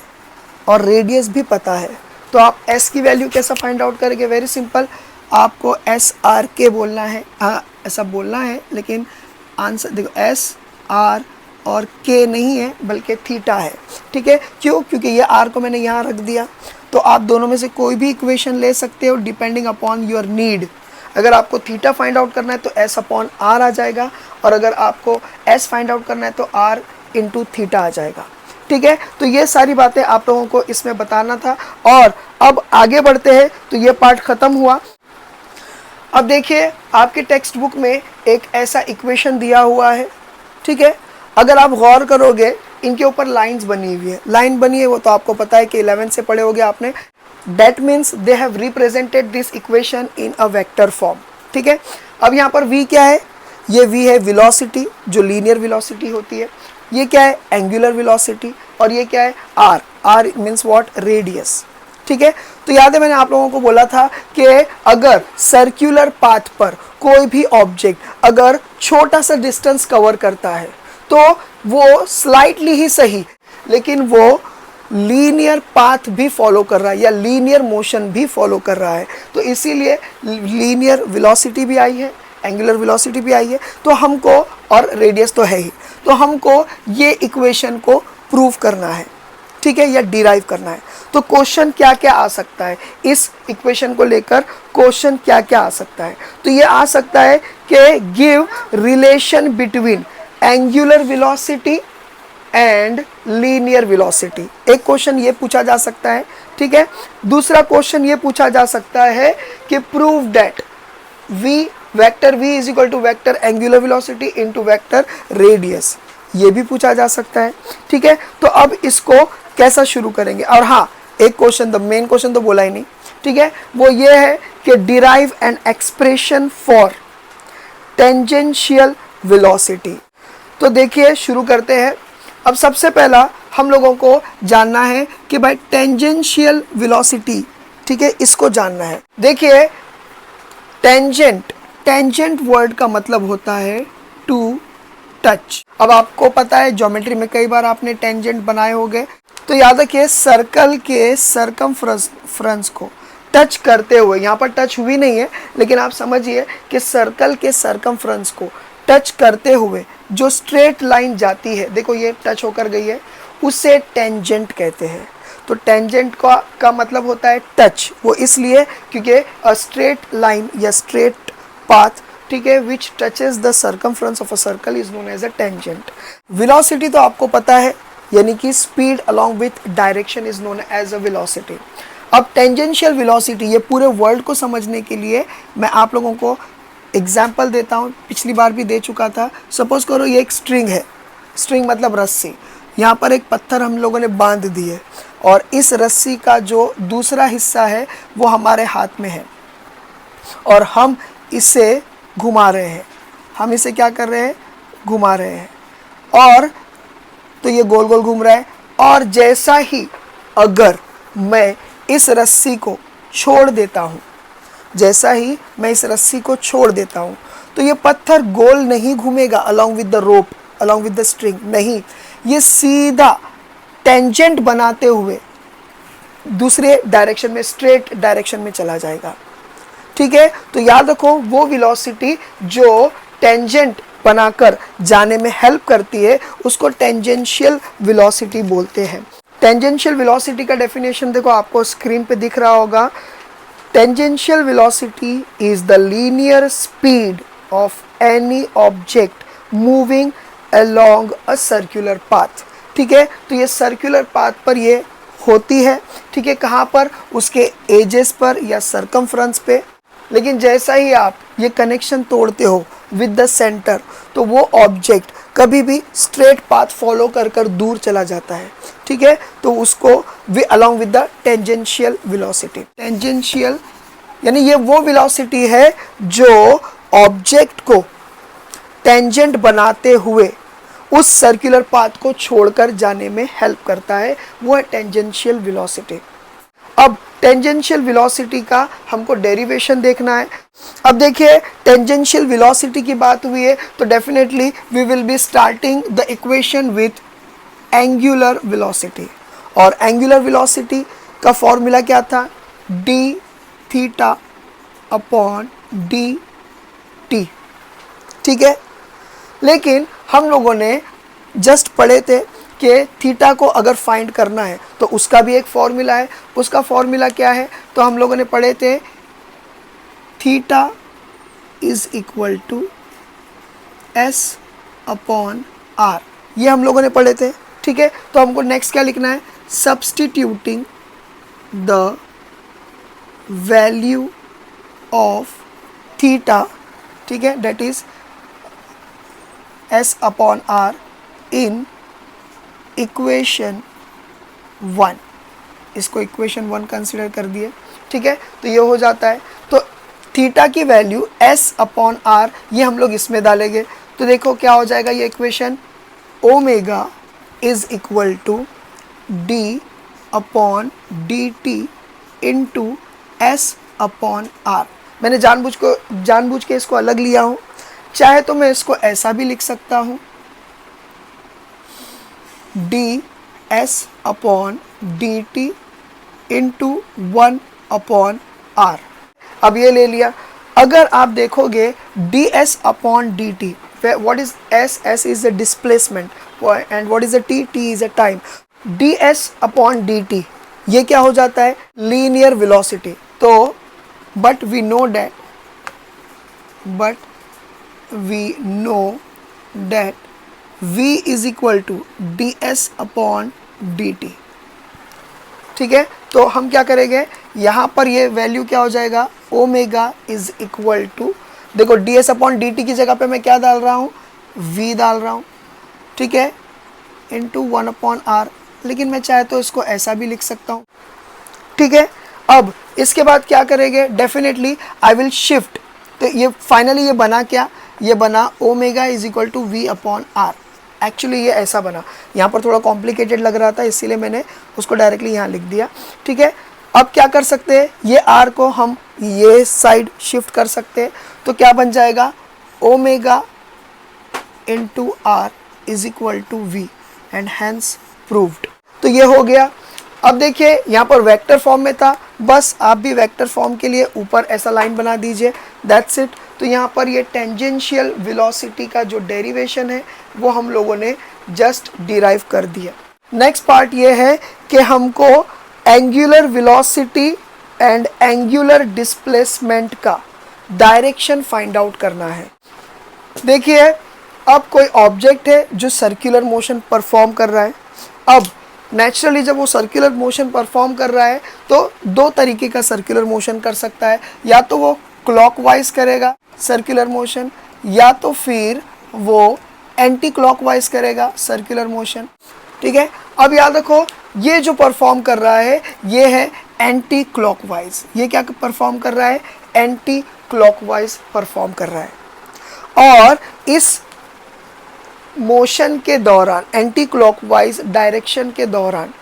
और रेडियस भी पता है, तो आप एस की वैल्यू कैसा फाइंड आउट करेंगे, वेरी सिंपल, आपको एस आर के बोलना है, हाँ ऐसा बोलना है, लेकिन आंसर देखो एस आर और के नहीं है बल्कि थीटा है, ठीक है। क्यों? क्योंकि ये आर को मैंने यहाँ रख दिया। तो आप दोनों में से कोई भी इक्वेशन ले सकते हो डिपेंडिंग अपॉन योर नीड। अगर आपको थीटा फाइंड आउट करना है तो एस अपॉन आर आ जाएगा, और अगर आपको एस फाइंड आउट करना है तो आर इंटू थीटा आ जाएगा, ठीक है। तो ये सारी बातें आप लोगों को इसमें बताना था। और अब आगे बढ़ते हैं, तो ये पार्ट ख़त्म हुआ। अब देखिए आपके टेक्स्ट बुक में एक ऐसा इक्वेशन दिया हुआ है, ठीक है। अगर आप गौर करोगे इनके ऊपर लाइंस बनी हुई है, लाइन बनी है वो तो आपको पता है कि 11 से पढ़े होगे आपने। That means they have represented this equation in a vector form, ठीक है। अब यहाँ पर v क्या है, ये v है वेलोसिटी, जो लीनियर वेलोसिटी होती है। ये क्या है, एंगुलर वेलोसिटी। और ये क्या है, r, r means what, radius, ठीक है। तो याद है मैंने आप लोगों को बोला था कि अगर सर्कुलर पाथ पर कोई भी ऑब्जेक्ट अगर छोटा सा डिस्टेंस कवर करता है तो वो स्लाइटली ही सही, लेकिन वो लीनियर पाथ भी फॉलो कर रहा है या लीनियर मोशन भी फॉलो कर रहा है। तो इसीलिए लीनियर वेलोसिटी भी आई है, एंगुलर वेलोसिटी भी आई है, तो हमको, और रेडियस तो है ही, तो हमको ये इक्वेशन को प्रूव करना है, ठीक है, या डिराइव करना है। तो क्वेश्चन क्या क्या आ सकता है इस इक्वेशन को लेकर, क्वेश्चन क्या क्या आ सकता है, तो ये आ सकता है कि give relation between angular velocity and linear velocity. एक क्वेश्चन ये पूछा जा सकता है, ठीक है। दूसरा क्वेश्चन ये पूछा जा सकता है कि prove that v, vector v is equal to vector angular velocity into vector radius, ये भी पूछा जा सकता है, ठीक है। तो अब इसको कैसा शुरू करेंगे, और हाँ एक क्वेश्चन, द मेन क्वेश्चन तो बोला ही नहीं, ठीक है, वो ये है कि derive an expression for tangential velocity. तो देखिए शुरू करते हैं। अब सबसे पहला हम लोगों को जानना है कि भाई टेंजेंशियल वेलोसिटी, ठीक है, इसको जानना है। देखिए टेंजेंट, टेंजेंट वर्ड का मतलब होता है टू टच। अब आपको पता है ज्योमेट्री में कई बार आपने टेंजेंट बनाए होंगे, तो याद रखिए सर्कल के सरकमफ्रेंस को टच करते हुए, यहाँ पर टच हुई नहीं है लेकिन आप समझिए कि सर्कल के सरकमफ्रेंस को टच करते हुए जो स्ट्रेट लाइन जाती है, देखो ये टच होकर गई है, उसे टेंजेंट कहते हैं। तो टेंजेंट का मतलब होता है टच, वो इसलिए क्योंकि अ स्ट्रेट लाइन या स्ट्रेट पाथ, ठीक है, which touches the circumference of a circle is known as a tangent. Velocity तो आपको पता है, यानी कि speed along with direction is known as a velocity. अब टेंजेंशियल वेलोसिटी, ये पूरे वर्ल्ड को समझने के लिए मैं आप लोगों को एग्जाम्पल देता हूँ, पिछली बार भी दे चुका था। सपोज करो ये एक स्ट्रिंग है, स्ट्रिंग मतलब रस्सी, यहाँ पर एक पत्थर हम लोगों ने बांध दिए और इस रस्सी का जो दूसरा हिस्सा है वो हमारे हाथ में है और हम इसे घुमा रहे हैं। हम इसे क्या कर रहे हैं, घुमा रहे हैं, और तो ये गोल गोल घूम रहा है। और जैसा ही अगर मैं इस रस्सी को छोड़ देता हूँ, जैसा ही मैं इस रस्सी को छोड़ देता हूँ, तो ये पत्थर गोल नहीं घूमेगा along with the rope, along with the string, नहीं, ये सीधा टेंजेंट बनाते हुए दूसरे डायरेक्शन में, स्ट्रेट डायरेक्शन में चला जाएगा। ठीक है, तो याद रखो वो वेलोसिटी जो टेंजेंट बनाकर जाने में हेल्प करती है उसको टेंजेंशियल वेलोसिटी बोलते हैं। टेंजेंशियल वेलोसिटी का डेफिनेशन देखो आपको स्क्रीन पे दिख रहा होगा। Tangential velocity is the linear speed of any object moving along a circular path. ठीक है, तो ये सर्कुलर पाथ पर ये होती है, ठीक है, कहाँ पर, उसके एजेस पर या सरकमफ्रेंस पे। लेकिन जैसा ही आप ये कनेक्शन तोड़ते हो विद द सेंटर, तो वो ऑब्जेक्ट कभी भी स्ट्रेट पाथ फॉलो कर कर दूर चला जाता है। ठीक है, तो उसको along with the tangential velocity. Tangential यानी ये वो वेलोसिटी है जो ऑब्जेक्ट को टेंजेंट बनाते हुए उस सर्कुलर पाथ को छोड़कर जाने में हेल्प करता है, वो है टेंजेंशियल वेलोसिटी। अब टेंजेंशियल वेलोसिटी का हमको डेरिवेशन देखना है। अब देखिए टेंजेंशियल वेलोसिटी की बात हुई है तो definitely we will be starting the equation with angular velocity. और एंगुलर वेलोसिटी का फॉर्मूला क्या था, d theta upon D T. ठीक है, लेकिन हम लोगों ने जस्ट पढ़े थे कि थीटा को अगर फाइंड करना है तो उसका भी एक फॉर्मूला है। उसका फॉर्मूला क्या है, तो हम लोगों ने पढ़े थे theta is equal to s upon r, ये हम लोगों ने पढ़े थे। ठीक है, तो हमको नेक्स्ट क्या लिखना है, substituting the value of theta, ठीक है, that is S upon R in equation 1, इसको इक्वेशन 1 कंसिडर कर दिए। ठीक है, तो ये हो जाता है। तो थीटा की वैल्यू एस अपॉन आर ये हम लोग इसमें डालेंगे, तो देखो क्या हो जाएगा ये equation, omega is equal to D upon D T into S upon R. मैंने जानबूझ के इसको अलग लिया हूँ, चाहे तो मैं इसको ऐसा भी लिख सकता हूँ, D S upon D T into 1 upon R. अब ये ले लिया। अगर आप देखोगे D S upon D T, what is S, S is the displacement and what is the T, T is a time. D S upon D T ये क्या हो जाता है, लीनियर वेलोसिटी। तो but we know that v is equal to D S upon D T. ठीक है, तो हम क्या करेंगे, यहाँ पर ये वैल्यू क्या हो जाएगा, ओमेगा इज इक्वल टू, देखो D S upon D T की जगह पे मैं क्या डाल रहा हूँ, v डाल रहा हूँ। ठीक है, इंटू 1 अपॉन आर, लेकिन मैं चाहे तो इसको ऐसा भी लिख सकता हूँ। ठीक है, अब इसके बाद क्या करेंगे, डेफिनेटली आई विल शिफ्ट। तो ये फाइनली ये बना क्या, ये बना omega is equal to V upon R. Actually ये ऐसा बना, यहाँ पर थोड़ा कॉम्प्लिकेटेड लग रहा था इसीलिए मैंने उसको डायरेक्टली यहाँ लिख दिया। ठीक है, अब क्या कर सकते हैं, ये आर को हम ये साइड शिफ्ट कर सकते हैं, तो क्या बन जाएगा omega into R is equal to V and hence proved. तो ये हो गया। अब देखिए यहाँ पर वेक्टर फॉर्म में था, बस आप भी वेक्टर फॉर्म के लिए ऊपर ऐसा लाइन बना दीजिए, दैट्स इट। तो यहाँ पर ये टेंजेंशियल वेलोसिटी का जो डेरिवेशन है वो हम लोगों ने जस्ट डिराइव कर दिया। नेक्स्ट पार्ट ये है कि हमको angular velocity and angular displacement का डायरेक्शन फाइंड आउट करना है। देखिए अब कोई ऑब्जेक्ट है जो सर्कुलर मोशन परफॉर्म कर रहा है। अब नेचुरली जब वो सर्कुलर मोशन परफॉर्म कर रहा है तो दो तरीके का सर्कुलर मोशन कर सकता है, या तो वो क्लॉकवाइज करेगा सर्कुलर मोशन, या तो फिर वो एंटी क्लॉकवाइज करेगा सर्कुलर मोशन। ठीक है, अब याद रखो ये जो परफॉर्म कर रहा है ये है एंटी क्लॉकवाइज। ये क्या परफॉर्म कर रहा है, एंटी क्लॉकवाइज परफॉर्म कर रहा है। और इस मोशन के दौरान, एंटी क्लॉकवाइज डायरेक्शन के दौरान,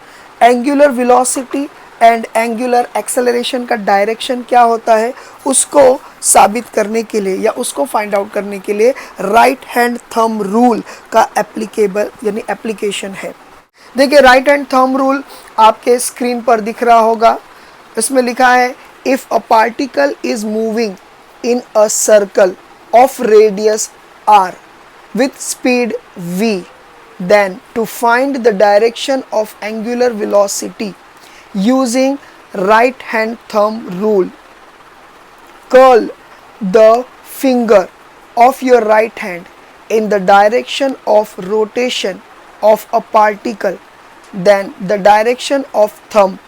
angular velocity and angular acceleration का डायरेक्शन क्या होता है उसको साबित करने के लिए या उसको फाइंड आउट करने के लिए राइट हैंड थंब रूल का एप्लीकेबल यानी एप्लीकेशन है। देखिए राइट हैंड थंब रूल आपके स्क्रीन पर दिख रहा होगा। इसमें लिखा है if a particle is moving in a circle of radius R with speed v, then to find the direction of angular velocity using right hand thumb rule, curl the finger of your right hand in the direction of rotation of a particle, then the direction of thumb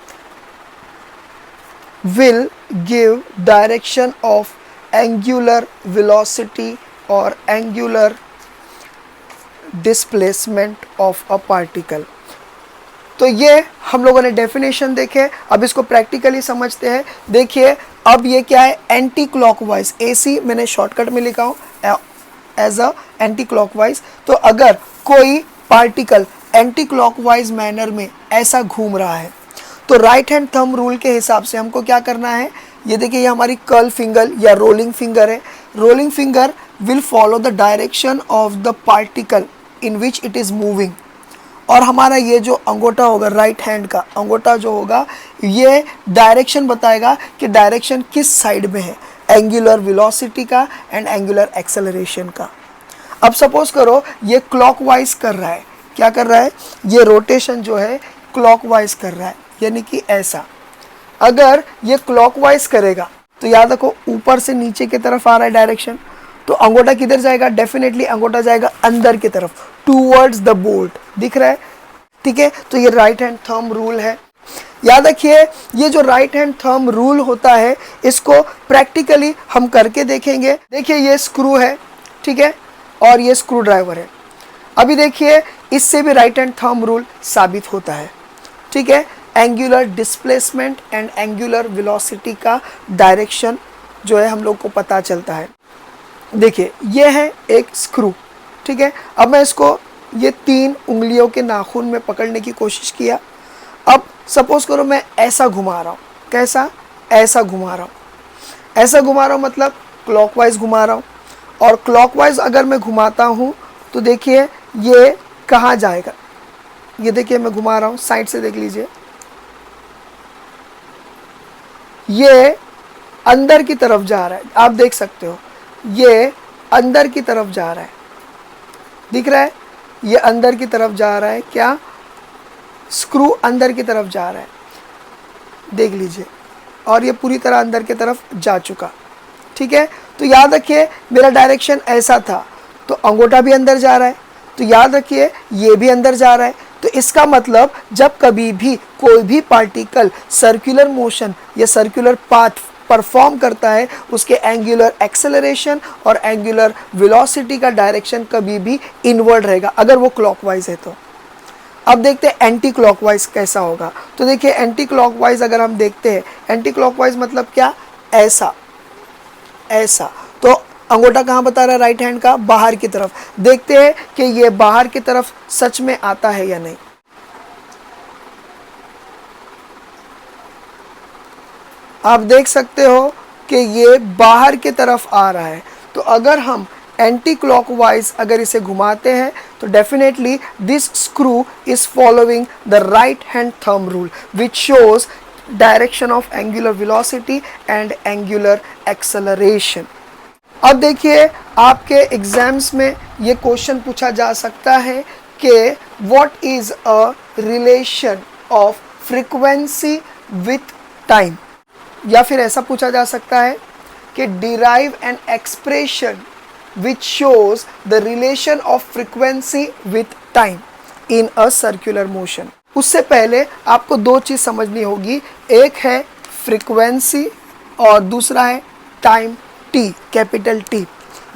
will give direction of angular velocity or angular displacement of a particle. तो ये हम लोगों ने definition देखे, अब इसको practically समझते हैं। देखिए अब ये क्या है, एंटी क्लॉकवाइज, एसी मैंने शॉर्टकट में लिखा हूँ एज अ एंटी क्लॉकवाइज। तो अगर कोई पार्टिकल एंटी क्लॉकवाइज मैनर में ऐसा घूम रहा है तो राइट हैंड थंब रूल के हिसाब से हमको क्या करना है, ये देखिए ये हमारी कर्ल फिंगर या रोलिंग फिंगर है। Rolling finger will follow the direction of the particle in which it is moving, और हमारा ये जो अंगूठा होगा राइट हैंड का अंगूठा जो होगा ये डायरेक्शन बताएगा कि डायरेक्शन किस साइड में है, एंगुलर वेलोसिटी का एंड एंगुलर एक्सेलरेशन का। अब सपोज करो ये क्लॉकवाइज कर रहा है, क्या कर रहा है, ये रोटेशन जो है क्लॉकवाइज कर रहा है, यानी कि ऐसा। अगर ये क्लॉकवाइज करेगा तो याद रखो ऊपर से नीचे की तरफ आ रहा है डायरेक्शन, तो अंगूठा किधर जाएगा, डेफिनेटली अंगूठा जाएगा अंदर की तरफ, टूवर्ड्स द बोल्ट, दिख रहा है। ठीक है, तो ये राइट हैंड थंब रूल है। याद रखिए ये जो राइट हैंड थंब रूल होता है इसको प्रैक्टिकली हम करके देखेंगे। देखिए ये स्क्रू है, ठीक है, और ये स्क्रू ड्राइवर है। अभी देखिए इससे भी राइट हैंड थंब रूल साबित होता है। ठीक है, angular displacement and angular velocity का डायरेक्शन जो है हम लोग को पता चलता है। देखिए ये है एक स्क्रू, ठीक है। अब मैं इसको ये 3 उंगलियों के नाखून में पकड़ने की कोशिश किया। अब सपोज करो मैं ऐसा घुमा रहा हूँ, कैसा, ऐसा घुमा रहा हूँ, ऐसा घुमा रहा हूँ मतलब क्लॉकवाइज घुमा रहा हूँ। और क्लॉकवाइज अगर मैं घुमाता हूँ तो देखिए ये कहाँ जाएगा, ये देखिए मैं घुमा रहा हूँ, साइड से देख लीजिए, ये अंदर की तरफ जा रहा है, आप देख सकते हो ये अंदर की तरफ जा रहा है, दिख रहा है, ये अंदर की तरफ जा रहा है, क्या, स्क्रू अंदर की तरफ जा रहा है, देख लीजिए, और ये पूरी तरह अंदर की तरफ जा चुका। ठीक है, तो याद रखिए मेरा डायरेक्शन ऐसा था, तो अंगूठा भी अंदर जा रहा है, तो याद रखिए ये भी अंदर जा रहा है। तो इसका मतलब जब कभी भी कोई भी पार्टिकल सर्कुलर मोशन या सर्कुलर पाथ परफॉर्म करता है उसके एंगुलर एक्सेलरेशन और एंगुलर वेलोसिटी का डायरेक्शन कभी भी इनवर्ड रहेगा अगर वो क्लॉकवाइज है तो। अब देखते हैं एंटी क्लॉकवाइज कैसा होगा। तो देखिए एंटी क्लॉकवाइज अगर हम देखते हैं, एंटी क्लॉकवाइज मतलब क्या, ऐसा, ऐसा। तो अंगूठा कहाँ बता रहा है? राइट हैंड का बाहर की तरफ। देखते हैं कि ये बाहर की तरफ सच में आता है या नहीं। आप देख सकते हो कि ये बाहर की तरफ आ रहा है। तो अगर हम एंटी क्लॉकवाइज अगर इसे घुमाते हैं तो definitely this screw is following the right hand thumb rule which shows direction of angular velocity and angular acceleration. अब देखिए आपके एग्जाम्स में ये क्वेश्चन पूछा जा सकता है कि what is a relation of frequency with time, या फिर ऐसा पूछा जा सकता है कि derive an expression which shows the relation of frequency with time in a circular motion। उससे पहले आपको दो चीज़ समझनी होगी, एक है फ्रीक्वेंसी और दूसरा है टाइम t, कैपिटल T।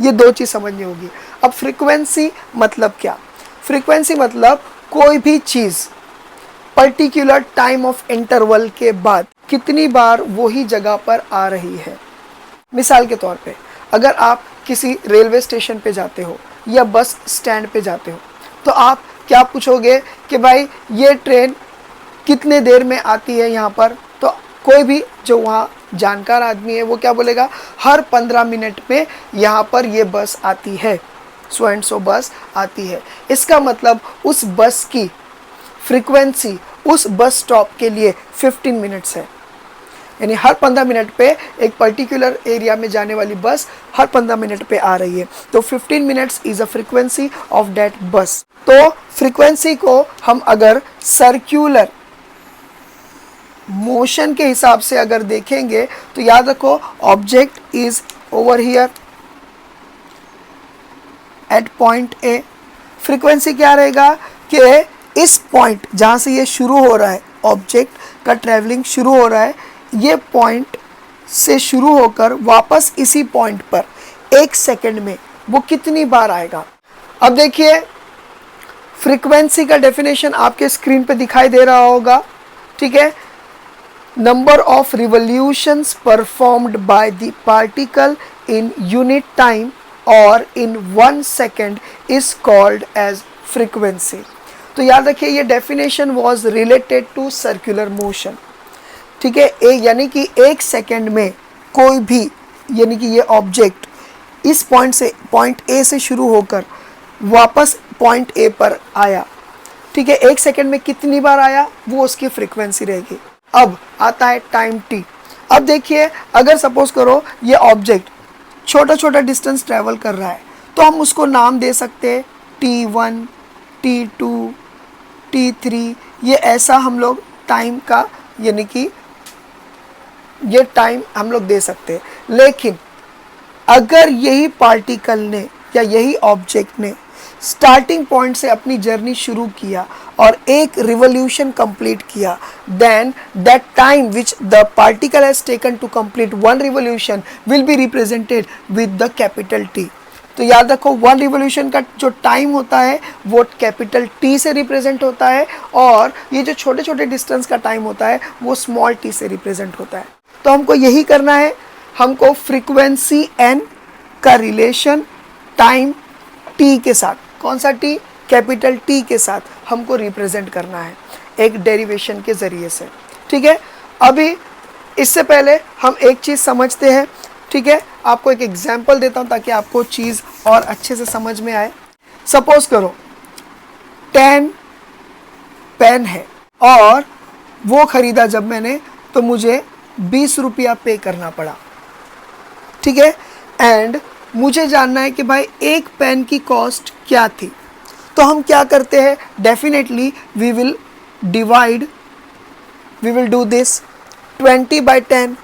ये दो चीज़ समझनी होगी। अब फ्रीक्वेंसी मतलब क्या? फ्रीक्वेंसी मतलब कोई भी चीज़ पर्टिकुलर टाइम ऑफ इंटरवल के बाद कितनी बार वही जगह पर आ रही है। मिसाल के तौर पे अगर आप किसी रेलवे स्टेशन पे जाते हो या बस स्टैंड पे जाते हो तो आप क्या पूछोगे कि भाई ये ट्रेन कितने देर में आती है यहाँ पर? तो कोई भी जो वहाँ जानकार आदमी है वो क्या बोलेगा? हर 15 मिनट में यहाँ पर ये बस आती है, सो एंड सो बस आती है। इसका मतलब उस बस की फ्रीक्वेंसी उस बस स्टॉप के लिए 15 मिनट्स है, यानी हर 15 मिनट पे एक पर्टिकुलर एरिया में जाने वाली बस हर 15 मिनट पे आ रही है। तो 15 minutes is a frequency of that बस। तो फ्रीक्वेंसी को हम अगर सर्क्यूलर मोशन के हिसाब से अगर देखेंगे तो याद रखो object is over here eight point A. Frequency क्या रहेगा कि इस पॉइंट जहाँ से ये शुरू हो रहा है, ऑब्जेक्ट का ट्रैवलिंग शुरू हो रहा है, ये पॉइंट से शुरू होकर वापस इसी पॉइंट पर 1 सेकंड में वो कितनी बार आएगा। अब देखिए फ्रीक्वेंसी का डेफिनेशन आपके स्क्रीन पे दिखाई दे रहा होगा, ठीक है। Number of revolutions performed by the particle in unit time और in 1 second is called as frequency. तो याद रखिए ये definition was related to circular motion, ठीक है। यानी कि 1 सेकंड में कोई भी, यानी कि ये ऑब्जेक्ट इस पॉइंट से, पॉइंट ए से शुरू होकर वापस पॉइंट ए पर आया, ठीक है। 1 सेकंड में कितनी बार आया वो उसकी फ्रीक्वेंसी रहेगी। अब आता है टाइम टी। अब देखिए अगर सपोज करो ये ऑब्जेक्ट छोटा छोटा डिस्टेंस ट्रेवल कर रहा है तो हम उसको नाम दे सकते हैं T1, T2, T3। ये ऐसा हम लोग टाइम का, यानी कि ये टाइम हम लोग दे सकते हैं। लेकिन अगर यही पार्टिकल ने या यही ऑब्जेक्ट ने स्टार्टिंग पॉइंट से अपनी जर्नी शुरू किया और एक रिवॉल्यूशन कंप्लीट किया, then that time which the particle has taken to complete 1 revolution will be represented with the capital T. तो याद रखो 1 रिवॉल्यूशन का जो टाइम होता है वो कैपिटल टी से रिप्रेजेंट होता है और ये जो छोटे छोटे डिस्टेंस का टाइम होता है वो स्मॉल टी से रिप्रेजेंट होता है। तो हमको यही करना है, हमको फ्रीक्वेंसी एन का रिलेशन टाइम टी के साथ, कौन सा टी? कैपिटल टी के साथ हमको रिप्रेजेंट करना है एक डेरिवेशन के ज़रिए से, ठीक है। अभी इससे पहले हम एक चीज़ समझते हैं, ठीक है। आपको एक एग्जाम्पल देता हूँ ताकि आपको चीज़ और अच्छे से समझ में आए। सपोज करो 10 पेन है और वो ख़रीदा जब मैंने तो मुझे 20 रुपया पे करना पड़ा, ठीक है। एंड मुझे जानना है कि भाई एक पेन की कॉस्ट क्या थी। तो हम क्या करते हैं? Definitely we will do this 20/10।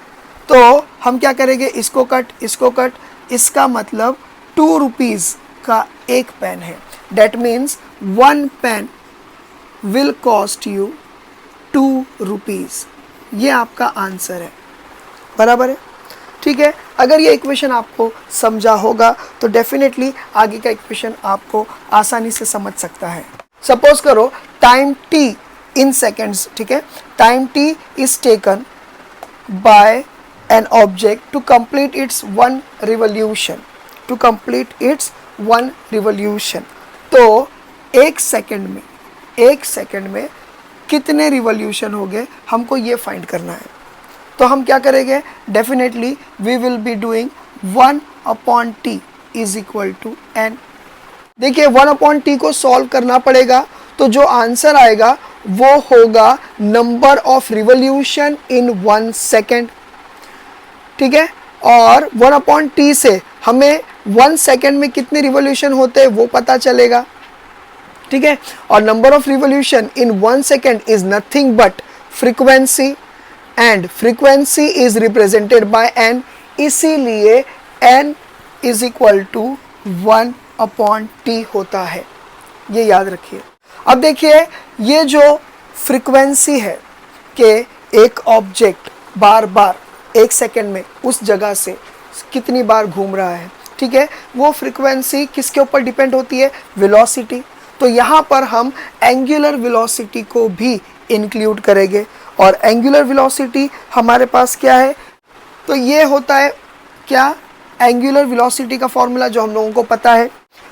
तो हम क्या करेंगे? इसको कट, इसको कट, इसका मतलब 2 रुपीज़ का एक पेन है। That means 1 pen will cost you 2 rupees. ये आपका आंसर है, बराबर है, ठीक है। अगर ये इक्वेशन आपको समझा होगा तो डेफिनेटली आगे का इक्वेशन आपको आसानी से समझ सकता है। सपोज करो टाइम t इन सेकेंड्स, ठीक है। Time t is taken by an object to complete its 1 revolution, to complete its 1 revolution. तो एक सेकंड में कितने रिवॉल्यूशन हो गए हमको ये फाइंड करना है। तो हम क्या करेंगे, definitely we will be doing 1/t is equal to n। देखिए 1/t को सॉल्व करना पड़ेगा, तो जो आंसर आएगा वो होगा number of revolution in 1 second. ठीक है, और 1/t से हमें 1 सेकेंड में कितने रिवॉल्यूशन होते हैं वो पता चलेगा। ठीक है, और number of revolution in 1 second is nothing but frequency, and frequency is represented by n, इसीलिए n is equal to 1/t होता है। ये याद रखिए। अब देखिए ये जो फ्रीक्वेंसी है कि एक ऑब्जेक्ट बार बार 1 सेकेंड में उस जगह से कितनी बार घूम रहा है, ठीक है, वो फ्रीक्वेंसी किसके ऊपर डिपेंड होती है, वेलोसिटी। तो यहाँ पर हम एंगुलर वेलोसिटी को भी इंक्लूड करेंगे, और एंगुलर वेलोसिटी हमारे पास क्या है, तो ये होता है क्या, एंगुलर वेलोसिटी का फॉर्मूला जो हम लोगों को पता है।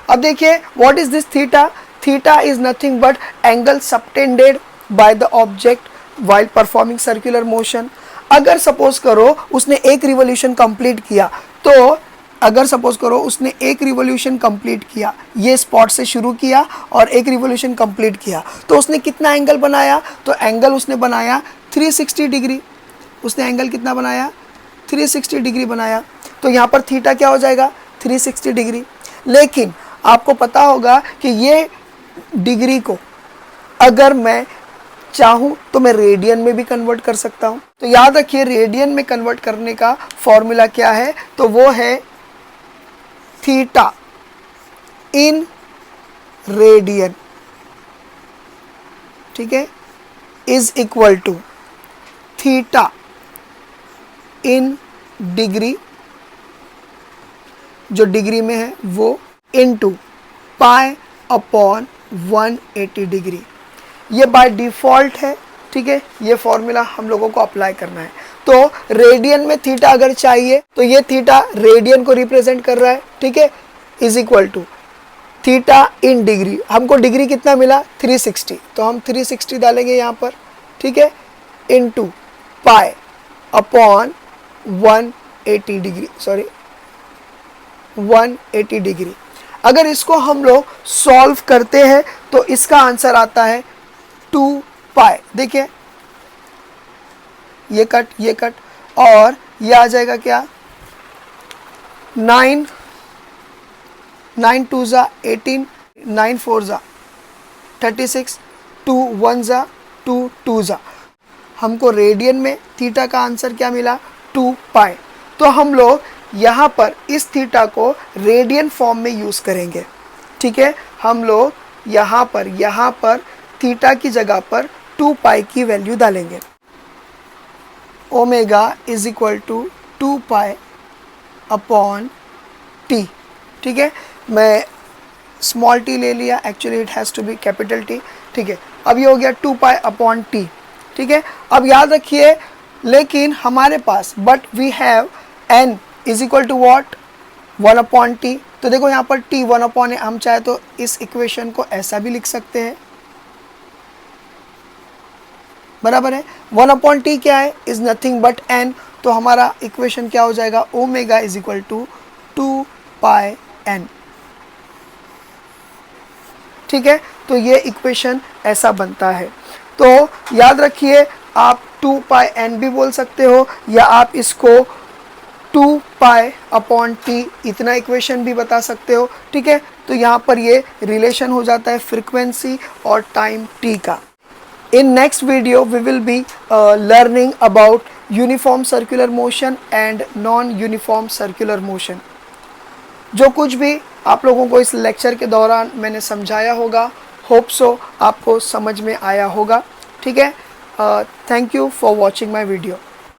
अब देखिए what is this theta, theta is nothing but angle subtended by the object while performing circular motion. अगर सपोज करो उसने एक रिवॉल्यूशन कंप्लीट किया, तो अगर सपोज करो उसने एक रिवॉल्यूशन कंप्लीट किया, ये स्पॉट से शुरू किया और एक रिवॉल्यूशन कंप्लीट किया, तो उसने कितना एंगल बनाया, तो एंगल उसने बनाया 360 डिग्री। उसने एंगल कितना बनाया, 360 डिग्री बनाया। तो यहाँ पर थीटा क्या हो जाएगा, 360 डिग्री। लेकिन आपको पता होगा कि ये डिग्री को अगर मैं चाहूँ तो मैं रेडियन में भी कन्वर्ट कर सकता हूँ। तो याद रखिए रेडियन में कन्वर्ट करने का फॉर्मूला क्या है, तो वो है थीटा इन रेडियन, ठीक है, is equal to theta in degree, जो डिग्री में है वो, इनटू पाई अपॉन 180 डिग्री। ये बाय डिफ़ॉल्ट है, ठीक है, ये फॉर्मूला हम लोगों को अप्लाई करना है। तो रेडियन में थीटा अगर चाहिए तो ये थीटा रेडियन को रिप्रेजेंट कर रहा है, ठीक है, is equal to theta in degree. हमको डिग्री कितना मिला, 360, तो हम 360 डालेंगे यहाँ पर, ठीक है, into pi upon 180 degree, sorry 180 degree. अगर इसको हम लोग सॉल्व करते हैं तो इसका आंसर आता है 2 पाई। देखिए ये कट और ये आ जाएगा क्या, 9 2 ज़ा 18, 9 4 ज़ा 36, 2 1 ज़ा 2 2 ज़ा। हमको रेडियन में थीटा का आंसर क्या मिला, 2 पाई। तो हम लोग यहाँ पर इस थीटा को रेडियन फॉर्म में यूज़ करेंगे, ठीक है। हम लोग यहाँ पर थीटा की जगह पर 2 पाई की वैल्यू डालेंगे। Omega is equal to 2 pi upon T, ठीक है। मैं स्मॉल टी ले लिया, actually it has to be capital T, ठीक है। अब ये हो गया 2 पाई अपॉन टी, ठीक है। अब याद रखिए, लेकिन हमारे पास but we have n is equal to what, 1/t। तो देखो यहाँ पर t 1/, हम चाहे तो इस इक्वेशन को ऐसा भी लिख सकते हैं, बराबर है। 1/t क्या है, इज नथिंग बट n। तो हमारा इक्वेशन क्या हो जाएगा, omega is equal to 2 pi n, ठीक है। तो ये इक्वेशन ऐसा बनता है। तो याद रखिए आप 2 पाई n भी बोल सकते हो, या आप इसको 2 पाई अपॉन टी इतना इक्वेशन भी बता सकते हो, ठीक है। तो यहाँ पर ये रिलेशन हो जाता है फ्रीक्वेंसी और टाइम t का। In next video we will be learning about uniform circular motion and non-uniform circular motion। जो कुछ भी आप लोगों को इस लेक्चर के दौरान मैंने समझाया होगा, होप सो आपको समझ में आया होगा, ठीक है। Thank you for watching my video.